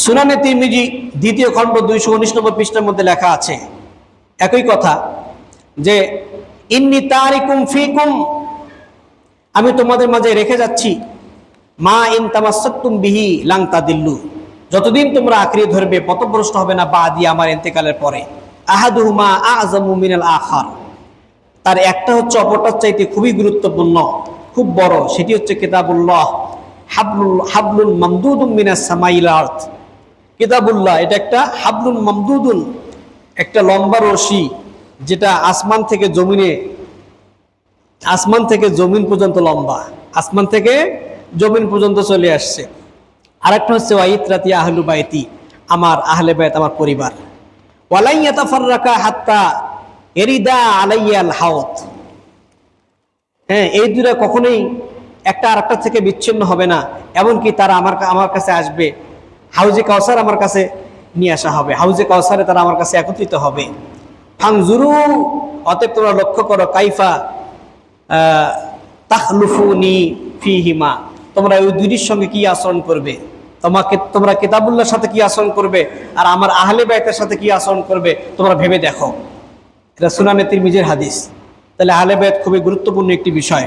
সুনানে তিরমিজি দ্বিতীয় খণ্ড 219 নম্বর পৃষ্ঠার মধ্যে লেখা আছে একই কথা যে ইন্নী তারিকুম ফিকুম, আমি তোমাদের মাঝে রেখে যাচ্ছি, মা ইন তামাসসাকতুম বিহি লাং তাদিল্লু, যতদিন তোমরা আঁকড়ে ধরবে পথভ্রষ্ট হবে না বাদি আমার ইন্তেকালের পরে। আহাদুহুমা আযমু মিনাল আখার, তার একটা হচ্ছে অপরটার চাইতে খুবই গুরুত্বপূর্ণ, খুব বড়, সেটি হচ্ছে কিতাবুল্লাহ, হাবলুল মামদুদুম মিনাস সামাইল আরদ। কিতাবুল্লাহ এটা একটা হাবলুল মামদুদুন, একটা লম্বা রশি যেটা আসমান থেকে জমিন পর্যন্ত লম্বা, আসমান থেকে জমিন পর্যন্ত চলে আসছে। আরেকটা হচ্ছে ওয়াইতরাতি আহলু বাইতি, আমার আহলে বাইত, আমার পরিবার। ওয়ালাই ইয়াতাফাররাকা হাত্তা এরিদা আলাইয়াল হাউদ, হ্যাঁ, এই দুটো কখনোই একটা আরেকটা থেকে বিচ্ছিন্ন হবে না, এমনকি তারা আমার কাছে আসবে, হাউজে কাউসার আমার কাছে নিয়ে আসা হবে, হাউজে কাউসারে তারা আমার কাছে একত্রিত হবে। ফাংজুরু, অতএব তোমরা লক্ষ্য করো, কাইফা তাখলুফুনি ফিহিমা, তোমরা ওই দুইটির সঙ্গে কি আচরণ করবে, তোমরা কিতাবুল্লাহর সাথে কি আচরণ করবে আর আমার আহলে বাইতের সাথে কি আচরণ করবে, তোমরা ভেবে দেখো। এটা সুনানে তিরমিজির হাদিস। তাহলে আহলে বাইত খুবই গুরুত্বপূর্ণ একটি বিষয়।